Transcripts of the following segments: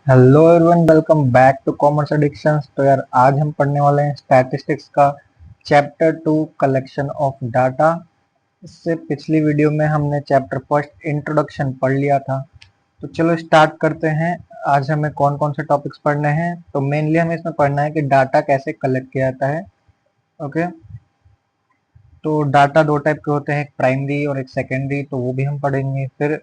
Hello everyone, welcome back to commerce addictions. तो यार आज हम पढ़ने वाले हैं स्टैटिस्टिक्स का चैप्टर 2 कलेक्शन ऑफ डाटा। इससे पिछली वीडियो में हमने चैप्टर फर्स्ट इंट्रोडक्शन पढ़ लिया था। तो चलो स्टार्ट करते हैं। आज हमें कौन कौन से टॉपिक्स पढ़ने हैं। तो मेनली हमें इसमें पढ़ना है कि डाटा कैसे कलेक्ट किया जाता है। ओके, तो डाटा दो टाइप के होते हैं, एक प्राइमरी और एक सेकेंडरी, तो वो भी हम पढ़ेंगे। फिर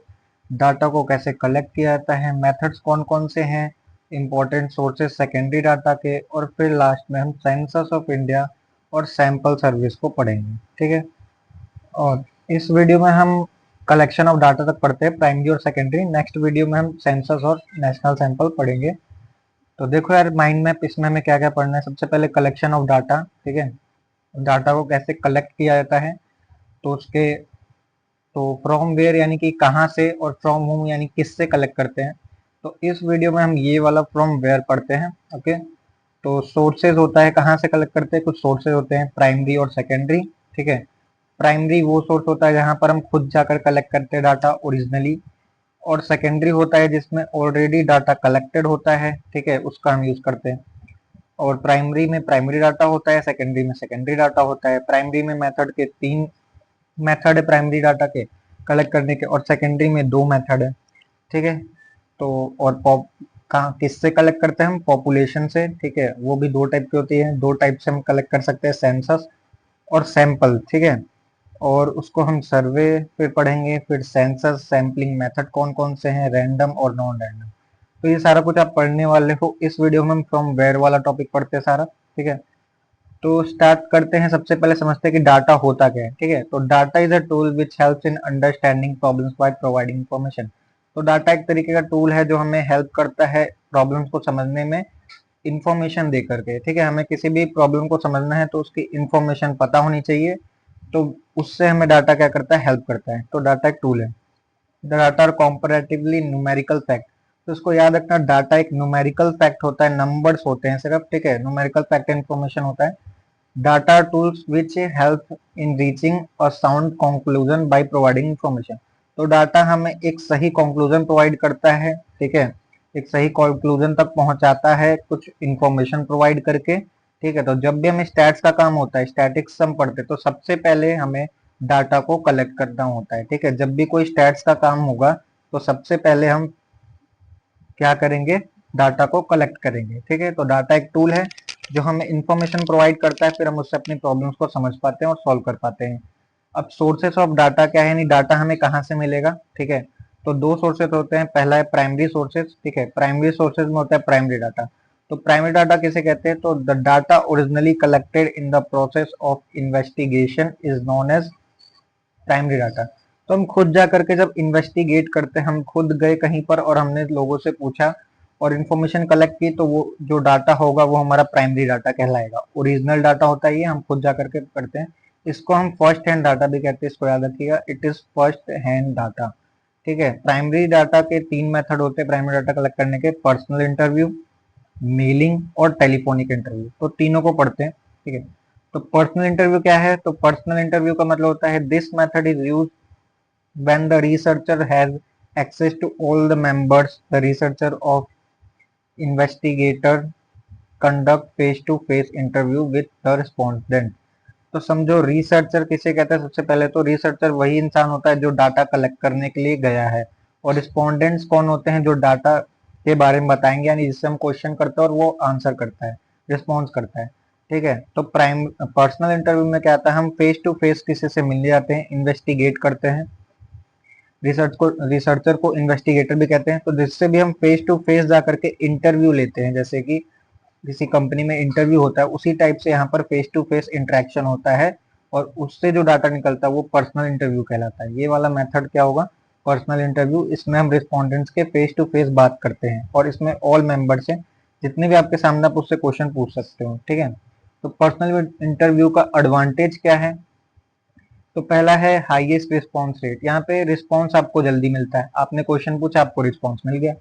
डाटा को कैसे कलेक्ट किया जाता है, मेथड्स कौन कौन से हैं, इंपॉर्टेंट सोर्सेज सेकेंडरी डाटा के, और फिर लास्ट में हम सेंसस ऑफ इंडिया और सैंपल सर्विस को पढ़ेंगे। ठीक है। और इस वीडियो में हम कलेक्शन ऑफ डाटा तक पढ़ते हैं, प्राइमरी और सेकेंडरी। नेक्स्ट वीडियो में हम सेंसस और नेशनल सैंपल पढ़ेंगे। तो देखो यार, माइंड मैप इसमें हमें क्या क्या पढ़ना है। सबसे पहले कलेक्शन ऑफ डाटा। ठीक है, डाटा को कैसे कलेक्ट किया जाता है। तो उसके तो फ्रॉम वेयर यानी कि कहाँ से, और फ्रॉम होम यानी किससे कलेक्ट करते हैं। तो इस वीडियो में हम ये वाला फ्रॉम वेयर पढ़ते हैं। ओके, तो सोर्सेज होता है कहाँ से कलेक्ट करते हैं। कुछ सोर्सेज होते हैं प्राइमरी और सेकेंडरी। ठीक है, प्राइमरी वो सोर्स होता है जहाँ पर हम खुद जाकर कलेक्ट करते हैं डाटा ओरिजिनली, और सेकेंडरी होता है जिसमें ऑलरेडी डाटा कलेक्टेड होता है। ठीक है, उसका हम यूज करते हैं। और प्राइमरी में प्राइमरी डाटा होता है, सेकेंडरी में सेकेंडरी डाटा होता है। प्राइमरी में मेथड के तीन मेथड है प्राइमरी डाटा के कलेक्ट करने के, और सेकेंडरी में दो मेथड है। ठीक है, तो और पॉप कहाँ किससे कलेक्ट करते हैं हम, पॉपुलेशन से। ठीक है, वो भी दो टाइप की होती है, दो टाइप से हम कलेक्ट कर सकते हैं, सेंसस और सैंपल। ठीक है, और उसको हम सर्वे फिर पढ़ेंगे। फिर सेंसस सैम्पलिंग मेथड कौन कौन से हैं, रैंडम और नॉन रैंडम। तो ये सारा कुछ आप पढ़ने वाले हो। इस वीडियो में हम फ्रॉम वेयर वाला टॉपिक पढ़ते हैं सारा। ठीक है, तो स्टार्ट करते हैं। सबसे पहले समझते हैं कि डाटा होता क्या है। ठीक है, तो data is a tool which helps in understanding problems by providing information. तो डाटा एक तरीके का टूल है जो हमें हेल्प करता है प्रॉब्लम्स को समझने में, इंफॉर्मेशन दे करके। ठीक है, हमें किसी भी प्रॉब्लम को समझना है तो उसकी इंफॉर्मेशन पता होनी चाहिए। तो उससे हमें डाटा क्या करता है, हेल्प करता है। तो डाटा एक टूल है। Data are comparatively numerical fact. तो इसको याद रखना, डाटा एक न्यूमेरिकल फैक्ट होता है, नंबर्स होते हैं सिर्फ। ठीक है, न्यूमेरिकल फैक्ट इन्फॉर्मेशन होता है। Data tools which help in reaching a sound conclusion by providing information. तो डाटा हमें एक सही कंक्लूजन प्रोवाइड करता है। ठीक है, एक सही कंक्लूजन तक पहुंचाता है कुछ इंफॉर्मेशन प्रोवाइड करके। ठीक है, तो जब भी हमें स्टैट्स का काम होता है, स्टैटिक्स हम पढ़ते हैं, तो सबसे पहले हमें डाटा को कलेक्ट करना होता है। ठीक है, जब भी कोई स्टैट्स का काम होगा तो सबसे पहले हम क्या करेंगे, डाटा को कलेक्ट करेंगे। ठीक है, तो डाटा एक टूल है जो हमें इंफॉर्मेशन प्रोवाइड करता है, फिर हम उससे अपनी प्रॉब्लम्स को समझ पाते हैं और सॉल्व कर पाते हैं। अब सोर्सेस ऑफ डाटा क्या है, यानी डाटा हमें कहाँ से मिलेगा। ठीक है, तो दो सोर्सेस होते हैं। पहला है प्राइमरी सोर्सेज। ठीक है, प्राइमरी सोर्सेज में होता है प्राइमरी डाटा। तो प्राइमरी डाटा किसे कहते हैं, तो the data originally collected in the process of investigation is known as primary data. तो हम खुद जा करके जब इन्वेस्टिगेट करते हैं, हम खुद गए कहीं पर और हमने लोगों से पूछा और इन्फॉर्मेशन कलेक्ट की, तो वो जो डाटा होगा वो हमारा प्राइमरी डाटा कहलाएगा। ओरिजिनल डाटा होता है ये, हम खुद जा करके करते हैं। इसको हम फर्स्ट हैंड डाटा भी कहते हैं, इसको याद रखिएगा, it is first hand data. ठीक है, प्राइमरी डाटा के तीन मेथड होते हैं प्राइमरी डाटा कलेक्ट करने के, पर्सनल इंटरव्यू, मेलिंग और टेलीफोनिक इंटरव्यू। तो तीनों को पढ़ते हैं। ठीक है, तो पर्सनल इंटरव्यू क्या है, तो पर्सनल इंटरव्यू का मतलब होता है this method is use when the researcher has access to all the members. The researcher of investigator conduct face to face interview with the respondent. तो समझो रिसर्चर किसे कहते हैं। सबसे पहले तो रिसर्चर वही इंसान होता है जो डाटा कलेक्ट करने के लिए गया है, और रिस्पोंडेंट्स कौन होते हैं, जो डाटा के बारे में बताएंगे, यानी जिससे हम क्वेश्चन करते हैं और वो आंसर करता है, रिस्पॉन्स करता है। ठीक है, तो प्राइम पर्सनल इंटरव्यू में क्या आता है, हम फेस टू फेस किसी से मिलने जाते हैं, इन्वेस्टिगेट करते हैं। रिसर्चर को इन्वेस्टिगेटर भी कहते हैं। तो जिससे भी हम फेस टू फेस जा करके इंटरव्यू लेते हैं, जैसे कि किसी कंपनी में इंटरव्यू होता है, उसी टाइप से यहाँ पर फेस टू फेस इंटरेक्शन होता है, और उससे जो डाटा निकलता है वो पर्सनल इंटरव्यू कहलाता है। ये वाला मेथड क्या होगा, पर्सनल इंटरव्यू। इसमें हम रिस्पोंडेंट्स के फेस टू फेस बात करते हैं, और इसमें ऑल मेंबर्स हैं, जितने भी आपके सामने आप उससे क्वेश्चन पूछ सकते हो। ठीक है, तो पर्सनल इंटरव्यू का एडवांटेज क्या है, तो पहला है हाईएस्ट रिस्पॉन्स रेट। यहाँ पे रिस्पॉन्स आपको जल्दी मिलता है, आपने क्वेश्चन पूछा, आपको रिस्पॉन्स मिल गया।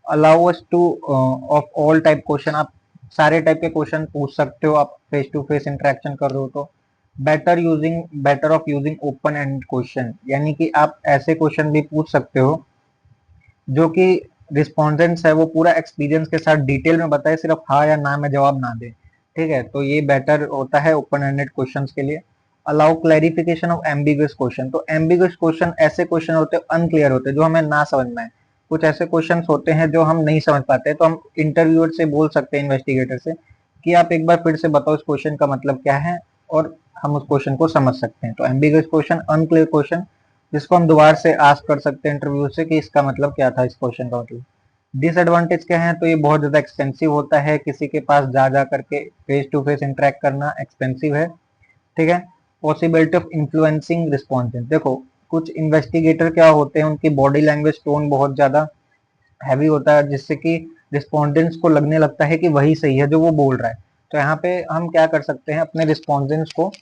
Allow us two of all type question, आप सारे टाइप के क्वेश्चन पूछ सकते हो, आप फेस टू फेस इंटरेक्शन कर रहे हो तो। Better of using open and question, यानी कि आप ऐसे क्वेश्चन भी पूछ सकते हो जो कि रिस्पॉन्डेंट्स है वो पूरा एक्सपीरियंस के साथ डिटेल में बताए, सिर्फ हाँ या ना में जवाब ना दे। ठीक है, तो ये बेटर होता है ओपन एंडेड क्वेश्चंस के लिए। Allow clarification of ambiguous question, तो एम्बिगुअस क्वेश्चन ऐसे क्वेश्चन होते हैं अनक्लियर होते हैं जो हमें ना समझ में आए। कुछ ऐसे क्वेश्चन होते हैं जो हम नहीं समझ पाते, तो हम इंटरव्यूअर से बोल सकते हैं, इन्वेस्टिगेटर से, कि आप एक बार फिर से बताओ इस क्वेश्चन का मतलब क्या है, और हम उस क्वेश्चन को समझ सकते हैं। तो एम्बिगुअस क्वेश्चन, अनक्लियर क्वेश्चन, जिसको हम दोबारा से आस्क कर सकते हैं इंटरव्यू से कि इसका मतलब क्या था, इस क्वेश्चन का मतलब। डिसएडवांटेज क्या है, तो ये बहुत ज्यादा एक्सपेंसिव होता है, किसी के पास जा करके फेस टू फेस इंटरेक्ट करना एक्सपेंसिव है। ठीक है। पॉसिबिलिटी ऑफ इन्फ्लुएंसिंग रिस्पॉन्सेज, देखो कुछ इन्वेस्टिगेटर क्या होते हैं, उनकी बॉडी लैंग्वेज टोन बहुत ज्यादा हैवी होता है, जिससे कि रिस्पॉन्डेंट्स को लगने लगता है कि वही सही है जो वो बोल रहा है। तो यहाँ पे हम क्या कर सकते हैं, अपने रिस्पॉन्डेंट्स को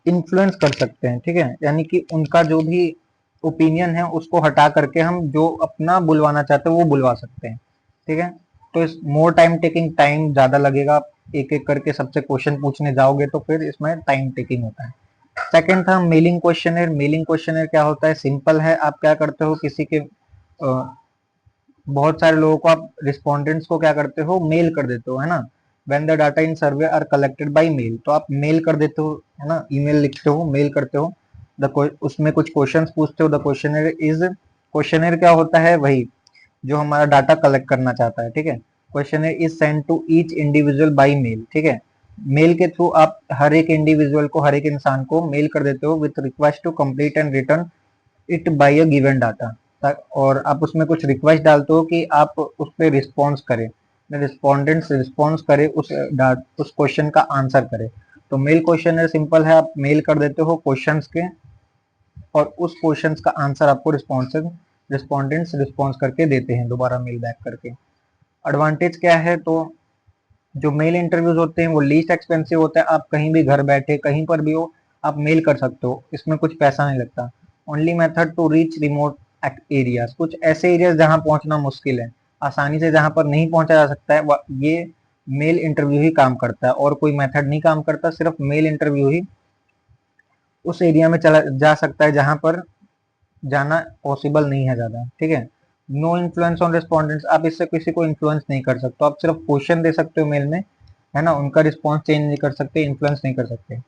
इन्फ्लुएंस कर सकते हैं। ठीक है, यानी कि उनका जो भी ओपिनियन है उसको हटा करके हम जो अपना बुलवाना चाहते हैं वो बुलवा सकते हैं। ठीक है, तो इस मोर टाइम टेकिंग, टाइम ज्यादा लगेगा, एक एक करके सबसे क्वेश्चन पूछने जाओगे तो फिर इसमें टाइम टेकिंग होता है। सेकंड था मेलिंग क्वेश्चनर। मेलिंग क्वेश्चनर क्या होता है, सिंपल है, आप क्या करते हो, किसी के बहुत सारे लोगों को आप रिस्पॉन्डेंट्स को क्या करते हो, मेल कर देते हो, है ना। When the data in survey are collected by mail, तो आप मेल कर देते हो, है ना, ईमेल लिखते हो, मेल करते हो। उसमें कुछ क्वेश्चंस पूछते हो, द क्वेश्चनर इज, क्वेश्चनर क्या होता है, वही जो हमारा डाटा कलेक्ट करना चाहता है। ठीक है, questionnaire is send to each individual by mail. ठीक है, मेल के थ्रू आप हर एक इंडिविजुअल को, हर एक इंसान को मेल कर देते हो with request to complete and return it by a given data. और आप उसमें कुछ रिक्वेस्ट डालते हो कि आप उस पर रिस्पॉन्स करें, रिस्पॉन्डेंट्स रिस्पॉन्स करे, उस क्वेश्चन का आंसर करे। तो मेल क्वेश्चन सिंपल है, आप मेल कर देते हो क्वेश्चंस के, और उस क्वेश्चंस का आंसर आपको रिस्पॉन्डेंट्स रिस्पॉन्स करके देते हैं, दोबारा मेल बैक करके। एडवांटेज क्या है, तो जो मेल इंटरव्यूज होते हैं वो लीस्ट एक्सपेंसिव होता है, आप कहीं भी घर बैठे कहीं पर भी हो आप मेल कर सकते हो, इसमें कुछ पैसा नहीं लगता। Only method to reach remote areas, कुछ ऐसे एरियाज जहां पहुंचना मुश्किल है, आसानी से जहां पर नहीं पहुंचा जा सकता है, ये मेल इंटरव्यू ही काम करता है, और कोई मेथड नहीं काम करता, सिर्फ मेल इंटरव्यू ही उस एरिया में चला जा सकता है जहां पर जाना पॉसिबल नहीं है ज्यादा। ठीक है, नो इन्फ्लुएंस ऑन रिस्पॉन्डेंट्स, आप इससे किसी को इन्फ्लुएंस नहीं कर सकते, आप सिर्फ क्वेश्चन दे सकते हो मेल में, है ना, उनका रिस्पॉन्स चेंज नहीं कर सकते, इन्फ्लुएंस नहीं कर सकते।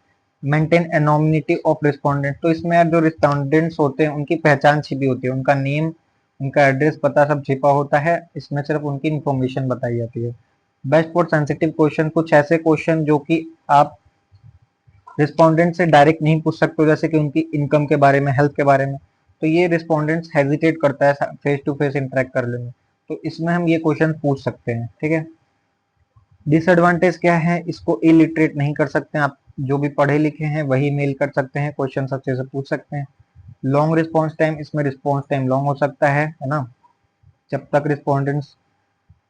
मेंटेन एनोनिमिटी ऑफ रिस्पॉन्डेंट, तो इसमें यार जो रिस्पॉन्डेंट्स होते हैं उनकी पहचान छिपी होती है, उनका नेम, उनका एड्रेस पता सब छिपा होता है, इसमें सिर्फ उनकी इन्फॉर्मेशन बताई जाती है। बेस्ट फॉर सेंसिटिव क्वेश्चन, कुछ ऐसे क्वेश्चन जो कि आप रिस्पॉन्डेंट से डायरेक्ट नहीं पूछ सकते हो, जैसे कि उनकी इनकम के बारे में, हेल्थ के बारे में, तो ये रिस्पॉन्डेंट्स हेजिटेट करता है फेस टू फेस इंटरेक्ट करने में, तो इसमें हम ये क्वेश्चन पूछ सकते हैं। ठीक है, डिसएडवांटेज क्या है, इसको इलिटरेट नहीं कर सकते हैं आप, जो भी पढ़े लिखे हैं वही मेल कर सकते हैं, क्वेश्चन अच्छे से पूछ सकते हैं। लॉन्ग रिस्पॉन्स टाइम, इसमें रिस्पॉन्स टाइम लॉन्ग हो सकता है ना, जब तक रिस्पॉन्डेंट्स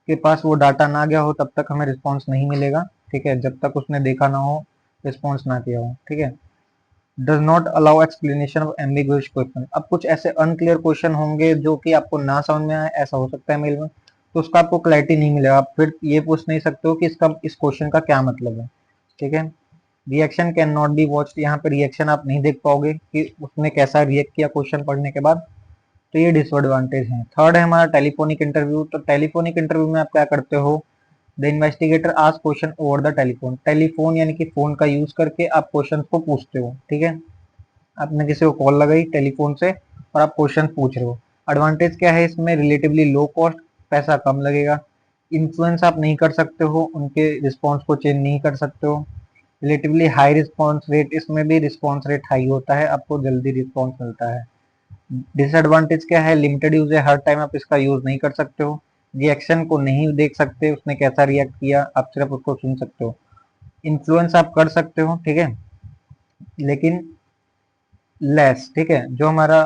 के पास वो डाटा ना गया हो तब तक हमें रिस्पॉन्स नहीं मिलेगा। ठीक है, जब तक उसने देखा ना हो, रिस्पॉन्स ना किया हो। ठीक है, does not allow explanation of ambiguous question, अब कुछ ऐसे अनक्लियर क्वेश्चन होंगे जो कि आपको ना समझ में आए, ऐसा हो सकता है मेल में, तो उसका आपको क्लैरिटी नहीं मिलेगा, आप फिर ये पूछ नहीं सकते हो कि इसका, इस क्वेश्चन का क्या मतलब है। ठीक है, reaction can not be watched, यहाँ पे रिएक्शन आप नहीं देख पाओगे कि उसने कैसा रिएक्ट किया क्वेश्चन पढ़ने के बाद, तो ये डिसएडवांटेज है। थर्ड है हमारा टेलीफोनिक इंटरव्यू, तो टेलीफोनिक इंटरव्यू में आप क्या करते हो, the investigator ask question over the telephone, telephone यानी कि फोन का यूज करके आप क्वेश्चन को पूछते हो। ठीक है, आपने किसी को कॉल लगाई टेलीफोन से और आप क्वेश्चन पूछ रहे हो। एडवांटेज क्या है इसमें, रिलेटिवली लो कॉस्ट, पैसा कम लगेगा, इन्फ्लुएंस आप नहीं कर सकते हो, उनके रिस्पॉन्स को चेंज नहीं कर सकते हो, रिलेटिवली हाई रिस्पॉन्स रेट, इसमें भी रिस्पॉन्स रेट हाई होता है, आपको जल्दी रिस्पॉन्स मिलता है। डिसएडवांटेज क्या है, लिमिटेड यूज है, हर टाइम आप इसका यूज नहीं कर सकते हो, रिएक्शन को नहीं देख सकते, उसने कैसा रिएक्ट किया आप सिर्फ उसको सुन सकते हो। इन्फ्लुएंस आप कर सकते हो, ठीक है, लेकिन लेस। ठीक है, जो हमारा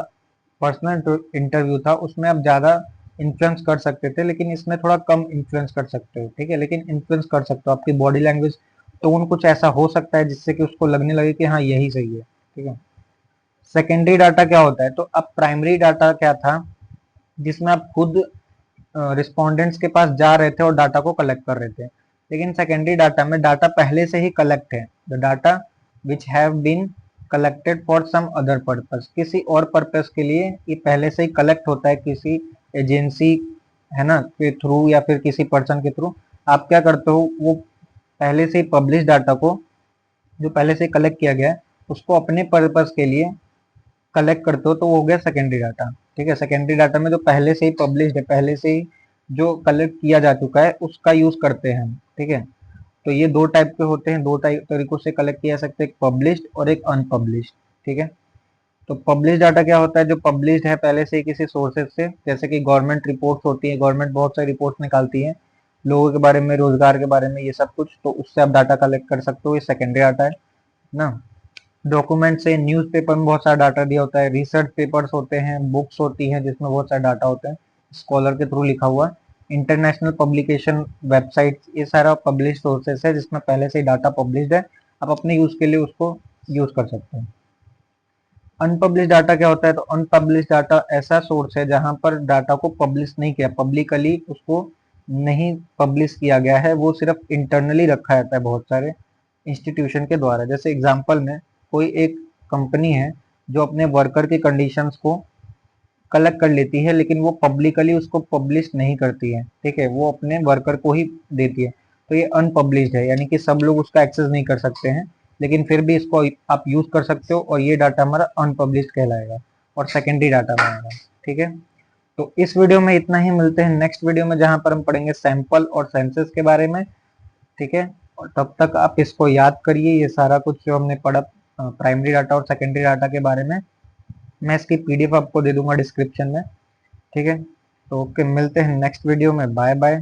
पर्सनल इंटरव्यू था उसमें आप ज्यादा इन्फ्लुएंस कर सकते थे, लेकिन इसमें थोड़ा कम इन्फ्लुएंस कर सकते हो। ठीक है, लेकिन इन्फ्लुएंस कर सकते हो, आपकी बॉडी लैंग्वेज टोन कुछ ऐसा हो सकता है जिससे कि उसको लगने लगे कि हाँ यही सही है। ठीक है, सेकेंडरी डाटा क्या होता है, तो अब प्राइमरी डाटा क्या था, जिसमें आप खुद रिस्पॉन्डेंट्स के पास जा रहे थे और डाटा को कलेक्ट कर रहे थे, लेकिन सेकेंडरी डाटा में डाटा पहले से ही कलेक्ट है, the data which have been collected for some other purpose, किसी और पर्पस के लिए ये पहले से ही कलेक्ट होता है किसी एजेंसी है ना, के थ्रू या फिर किसी पर्सन के थ्रू आप क्या करते हो, वो पहले से पब्लिश डाटा को, जो पहले से कलेक्ट किया गया है, उसको अपने पर्पस के लिए कलेक्ट करते हो, तो वो हो गया सेकेंडरी डाटा। ठीक है, सेकेंडरी डाटा में जो पहले से ही पब्लिश है, पहले से ही जो कलेक्ट किया जा चुका है, उसका यूज करते हैं हम। ठीक है, तो ये दो टाइप के होते हैं, दो टाइप तरीकों से कलेक्ट किया जा सकता है, एक पब्लिश्ड और एक अनपब्लिश्ड। ठीक है, तो पब्लिश डाटा क्या होता है, जो पब्लिश्ड है पहले से ही किसी सोर्सेज से, जैसे कि गवर्नमेंट रिपोर्ट्स होती है, गवर्नमेंट बहुत सारी रिपोर्ट्स निकालती है लोगों के बारे में, रोजगार के बारे में, ये सब कुछ, तो उससे आप डाटा कलेक्ट कर सकते हो, ये सेकेंडरी डाटा है ना। डॉक्यूमेंट से, न्यूज़पेपर में बहुत सारा डाटा दिया होता है, रिसर्च पेपर्स होते हैं, बुक्स होती हैं जिसमें बहुत सारा डाटा होता है स्कॉलर के थ्रू लिखा हुआ, इंटरनेशनल पब्लिकेशन, वेबसाइट, ये सारा पब्लिश सोर्सेस है जिसमें पहले से ही डाटा पब्लिश्ड है, आप अपने यूज के लिए उसको यूज कर सकते हैं। अनपब्लिश डाटा क्या होता है, तो अनपब्लिश डाटा ऐसा सोर्स है जहां पर डाटा को पब्लिश नहीं किया, पब्लिकली उसको नहीं पब्लिश किया गया है, वो सिर्फ इंटरनली रखा जाता है बहुत सारे इंस्टीट्यूशन के द्वारा। जैसे एग्जांपल में कोई एक कंपनी है जो अपने वर्कर की कंडीशंस को कलेक्ट कर लेती है, लेकिन वो पब्लिकली उसको पब्लिश नहीं करती है। ठीक है, वो अपने वर्कर को ही देती है, तो ये अनपब्लिश्ड है, यानी कि सब लोग उसका एक्सेस नहीं कर सकते हैं, लेकिन फिर भी इसको आप यूज कर सकते हो, और ये डाटा हमारा अनपब्लिश्ड कहलाएगा और सेकेंडरी डाटा में आएगा। ठीक है, तो इस वीडियो में इतना ही, मिलते हैं नेक्स्ट वीडियो में जहां पर हम पढ़ेंगे सैंपल और सेंसस के बारे में। ठीक है, और तब तक आप इसको याद करिए, ये सारा कुछ जो हमने पढ़ा प्राइमरी डाटा और सेकेंडरी डाटा के बारे में, मैं इसकी पीडीएफ आपको दे दूंगा डिस्क्रिप्शन में। ठीक है, तो ओके, मिलते हैं नेक्स्ट वीडियो में, बाय बाय।